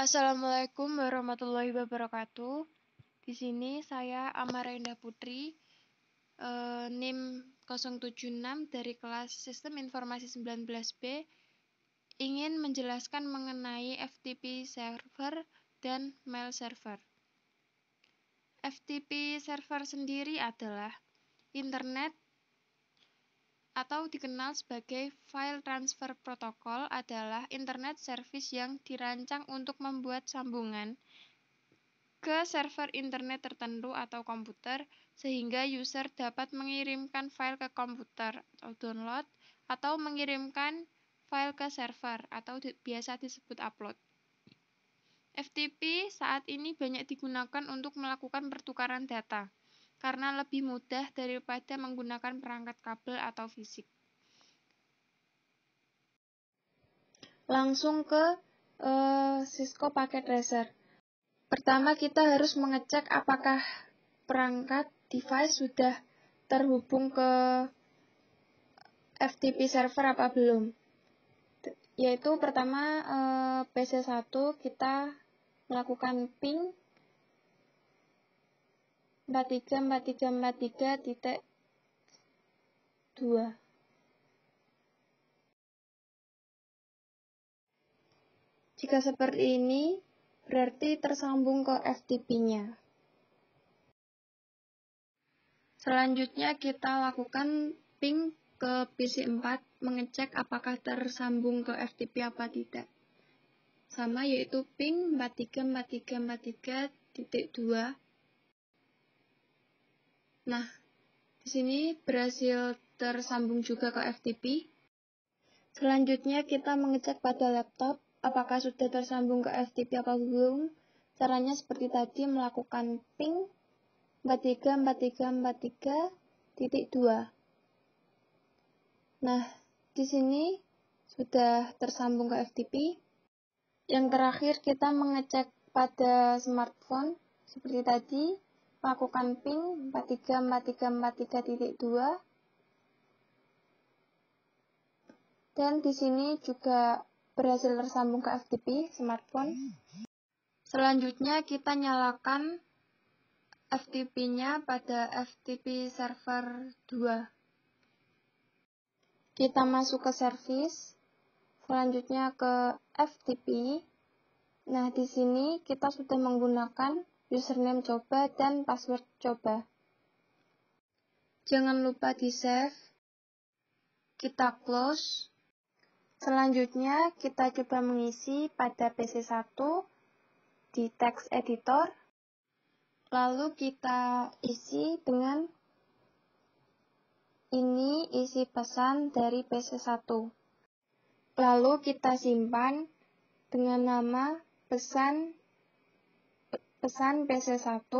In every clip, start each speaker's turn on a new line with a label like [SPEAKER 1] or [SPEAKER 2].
[SPEAKER 1] Assalamualaikum warahmatullahi wabarakatuh. Di sini saya Amara Indah Putri, NIM 076 dari kelas Sistem Informasi 19B, ingin menjelaskan mengenai FTP server dan mail server. FTP server sendiri adalah Internet atau dikenal sebagai File Transfer Protocol adalah Internet Service yang dirancang untuk membuat sambungan ke server internet tertentu atau komputer, sehingga user dapat mengirimkan file ke komputer atau download, atau mengirimkan file ke server atau biasa disebut upload. FTP saat ini banyak digunakan untuk melakukan pertukaran data, karena lebih mudah daripada menggunakan perangkat kabel atau fisik. Langsung ke Cisco Packet Tracer. Pertama, kita harus mengecek apakah perangkat device sudah terhubung ke FTP server apa belum. Yaitu pertama PC1 kita melakukan ping 434343.2. Jika seperti ini, berarti tersambung ke FTP-nya. Selanjutnya kita lakukan ping ke PC4, mengecek apakah tersambung ke FTP apa tidak. Sama, yaitu ping 434343.2. Nah, di sini berhasil tersambung juga ke FTP. Selanjutnya kita mengecek pada laptop apakah sudah tersambung ke FTP apa belum. Caranya seperti tadi, melakukan ping 434343.2. Nah, di sini sudah tersambung ke FTP. Yang terakhir kita mengecek pada smartphone seperti tadi, melakukan ping 434343.2. Dan di sini juga berhasil tersambung ke FTP smartphone. Selanjutnya kita nyalakan FTP-nya pada FTP server 2. Kita masuk ke service, selanjutnya ke FTP. Nah, di sini kita sudah menggunakan username coba dan password coba. Jangan lupa di-save. Kita close. Selanjutnya kita coba mengisi pada PC1 di text editor. Lalu kita isi dengan ini isi pesan dari PC1. Lalu kita simpan dengan nama pesan PC1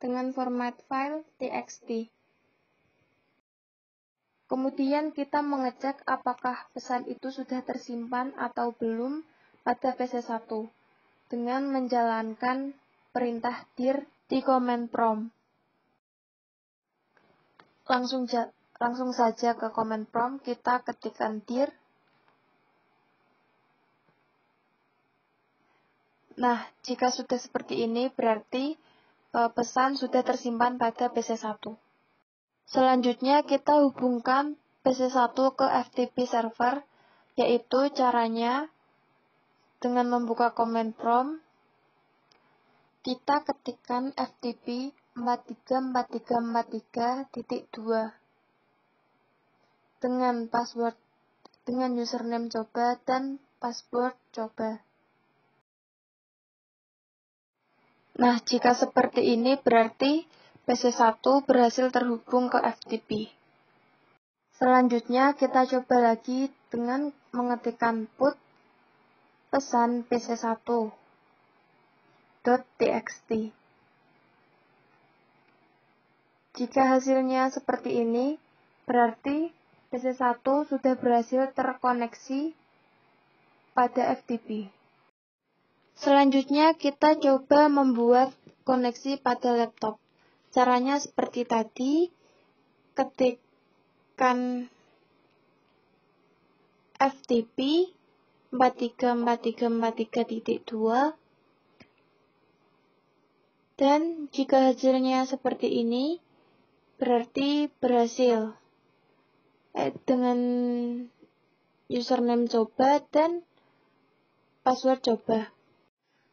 [SPEAKER 1] dengan format file txt. Kemudian kita mengecek apakah pesan itu sudah tersimpan atau belum pada PC1 dengan menjalankan perintah dir di command prompt. Langsung saja ke command prompt, kita ketikkan dir. Nah, jika sudah seperti ini, berarti pesan sudah tersimpan pada PC1. Selanjutnya, kita hubungkan PC1 ke FTP server, yaitu caranya dengan membuka command prompt, kita ketikkan FTP 434343.2 dengan username coba dan password coba. Nah, jika seperti ini berarti PC1 berhasil terhubung ke FTP. Selanjutnya kita coba lagi dengan mengetikkan put pesan PC1.txt. Jika hasilnya seperti ini, berarti PC1 sudah berhasil terkoneksi pada FTP. Selanjutnya kita coba membuat koneksi pada laptop. Caranya seperti tadi, ketikkan FTP 434343.2, Dan jika hasilnya seperti ini, berarti berhasil. Dengan username coba dan password coba.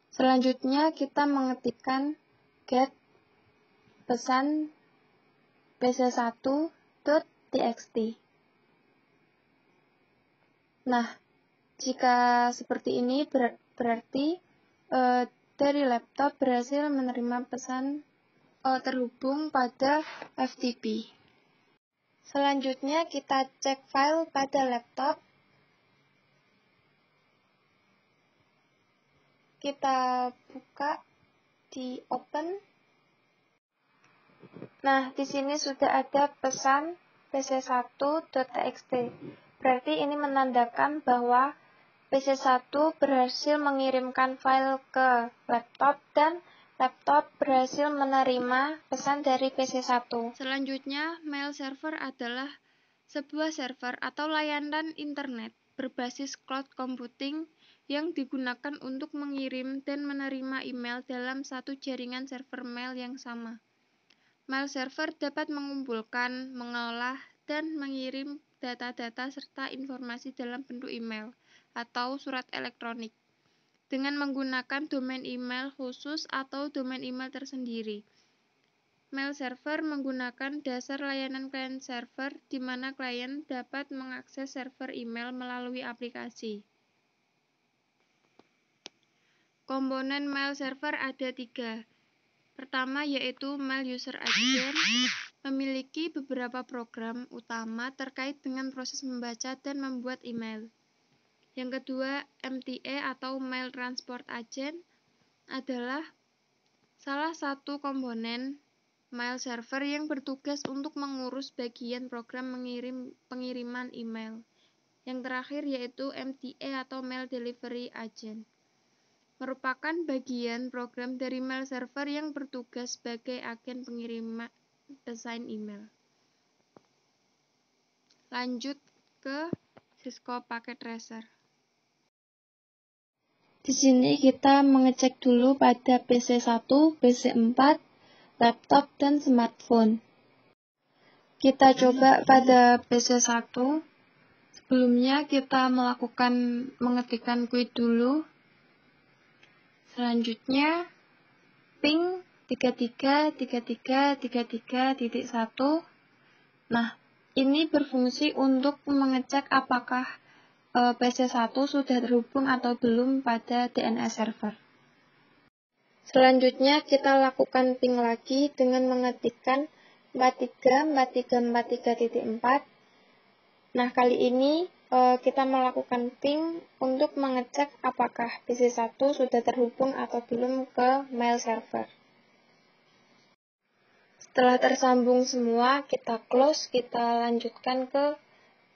[SPEAKER 1] Selanjutnya kita mengetikkan get pesan pc1.txt. Nah, jika seperti ini berarti dari laptop berhasil menerima pesan terhubung pada FTP. Selanjutnya kita cek file pada laptop. Kita buka di open. Nah, di sini sudah ada pesan pc1.txt. Berarti ini menandakan bahwa PC1 berhasil mengirimkan file ke laptop dan laptop berhasil menerima pesan dari PC1. Selanjutnya, mail server adalah sebuah server atau layanan internet berbasis cloud computing yang digunakan untuk mengirim dan menerima email dalam satu jaringan server mail yang sama. Mail server dapat mengumpulkan, mengolah, dan mengirim data-data serta informasi dalam bentuk email atau surat elektronik dengan menggunakan domain email khusus atau domain email tersendiri. Mail server menggunakan dasar layanan client server di mana klien dapat mengakses server email melalui aplikasi. Komponen mail server ada 3. Pertama yaitu mail user agent, memiliki beberapa program utama terkait dengan proses membaca dan membuat email. Yang kedua, MTA atau Mail Transport Agent adalah salah satu komponen mail server yang bertugas untuk mengurus bagian program pengiriman email. Yang terakhir yaitu MTA atau Mail Delivery Agent, merupakan bagian program dari mail server yang bertugas sebagai agen pengiriman pesan email. Lanjut ke Cisco Packet Tracer. Di sini kita mengecek dulu pada PC1, PC4, laptop, dan smartphone. Kita coba pada PC1. Sebelumnya kita mengetikkan quit dulu. Selanjutnya ping 333333.1. Nah, ini berfungsi untuk mengecek apakah PC1 sudah terhubung atau belum pada DNS server. Selanjutnya kita lakukan ping lagi dengan mengetikkan 434343.4. Nah, kali ini kita melakukan ping untuk mengecek apakah PC1 sudah terhubung atau belum ke mail server. Setelah tersambung semua, kita close, kita lanjutkan ke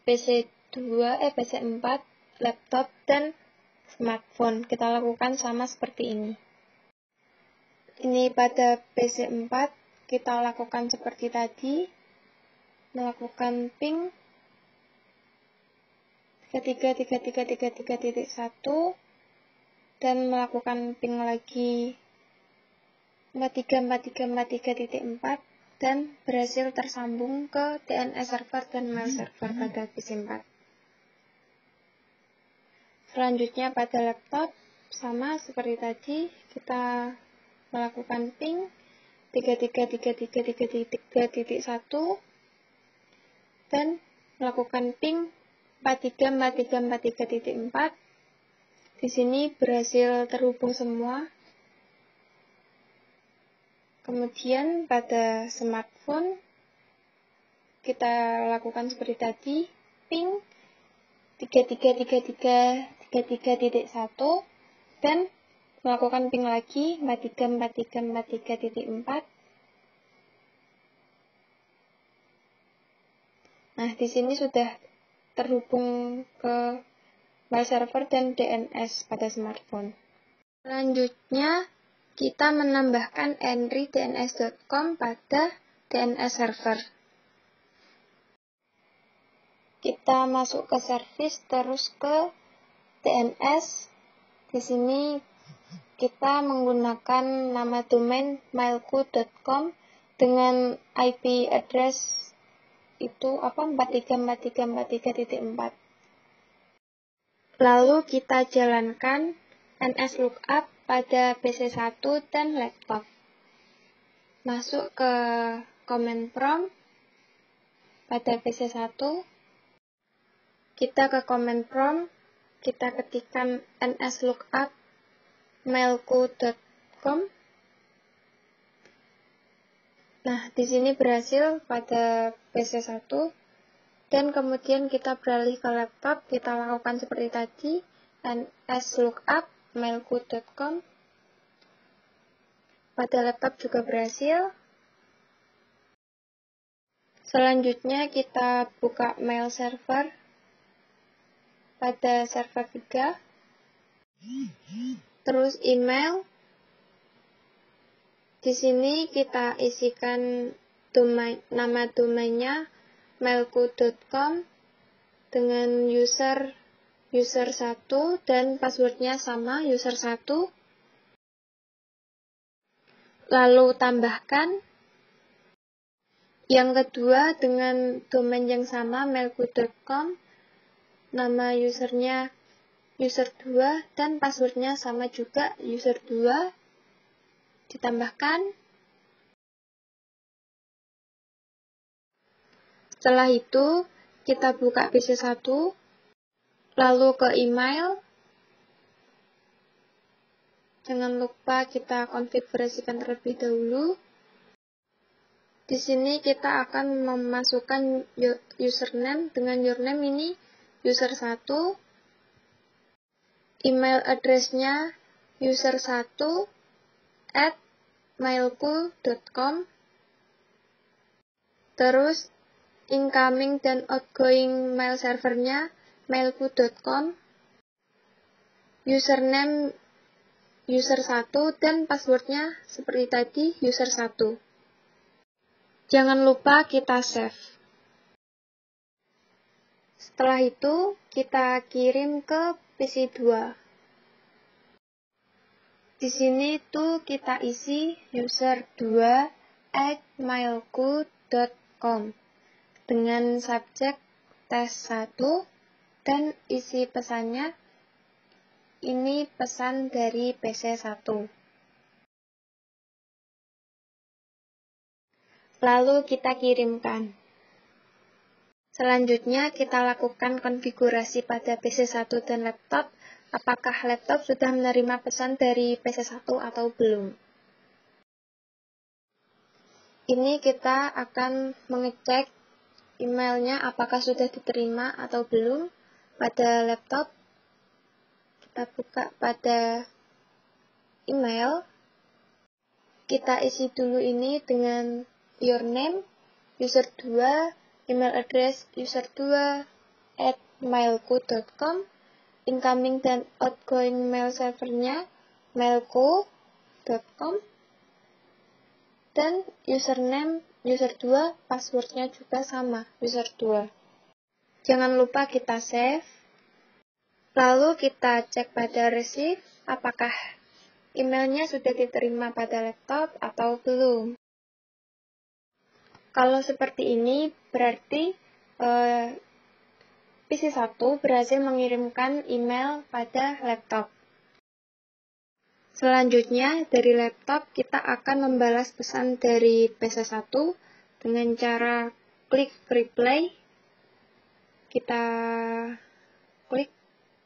[SPEAKER 1] PC4, laptop, dan smartphone. Kita lakukan sama seperti ini. Ini pada PC4, kita lakukan seperti tadi, melakukan ping 333333.1 dan melakukan ping lagi 434343.4 dan berhasil tersambung ke DNS server dan mail server pada PC4. Selanjutnya pada laptop, sama seperti tadi, kita melakukan ping 333333.1 dan melakukan ping 434343.4. Di sini berhasil terhubung semua. Kemudian pada smartphone kita lakukan seperti tadi, ping 333333.1 dan melakukan ping lagi 434343.4. Nah, di sini sudah terhubung ke mail server dan DNS pada smartphone. Selanjutnya, kita menambahkan entry dns.com pada DNS server. Kita masuk ke service terus ke DNS. Di sini kita menggunakan nama domain mailku.com dengan IP address itu 434343.4. Lalu kita jalankan nslookup pada PC1 dan laptop. Masuk ke command prompt pada PC1. Kita ke command prompt, kita ketikkan nslookup mailku.com. Nah, di sini berhasil pada PC1. Dan kemudian kita beralih ke laptop, kita lakukan seperti tadi, nslookup mailku.com. Pada laptop juga berhasil. Selanjutnya kita buka mail server pada server 3. Terus email. Di sini kita isikan nama domainnya mailku.com dengan user 1 dan passwordnya sama user 1. Lalu tambahkan yang kedua dengan domain yang sama mailku.com, nama usernya user 2 dan passwordnya sama juga user 2. Ditambahkan. Setelah itu, kita buka PC1, lalu ke email. Jangan lupa kita konfigurasikan terlebih dahulu. Di sini kita akan memasukkan username dengan username ini user 1. Email address-nya user 1 @mailku.com. Terus incoming dan outgoing mail servernya mailku.com, username user 1 dan passwordnya seperti tadi user 1. Jangan lupa kita save. Setelah itu kita kirim ke PC2. Di sini tuh kita isi user 2 @mailku.com dengan subjek tes 1 dan isi pesannya ini pesan dari PC1. Lalu kita kirimkan. Selanjutnya kita lakukan konfigurasi pada PC1 dan laptop, apakah laptop sudah menerima pesan dari PC1 atau belum. Ini kita akan mengecek emailnya apakah sudah diterima atau belum pada laptop. Kita buka pada email. Kita isi dulu ini dengan your name, user 2, email address user 2 @mailku.com, incoming dan outgoing mail servernya mailku.com, dan username user 2, passwordnya juga sama, user 2. Jangan lupa kita save. Lalu kita cek pada receive, apakah emailnya sudah diterima pada laptop atau belum. Kalau seperti ini, berarti PC1 berhasil mengirimkan email pada laptop. Selanjutnya, dari laptop kita akan membalas pesan dari PC1 dengan cara klik reply. Kita klik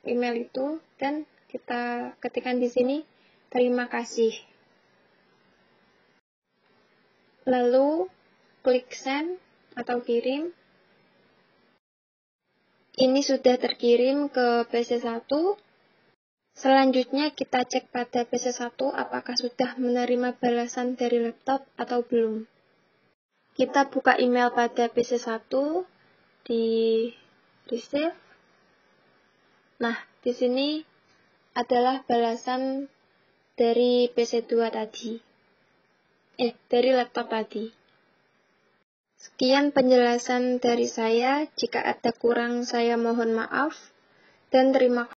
[SPEAKER 1] email itu dan kita ketikkan di sini terima kasih. Lalu klik send atau kirim. Ini sudah terkirim ke PC1. Selanjutnya kita cek pada PC1 apakah sudah menerima balasan dari laptop atau belum. Kita buka email pada PC1 di receive. Nah, di sini adalah balasan dari PC2 tadi. Dari laptop tadi. Sekian penjelasan dari saya. Jika ada kurang, saya mohon maaf. Dan terima kasih.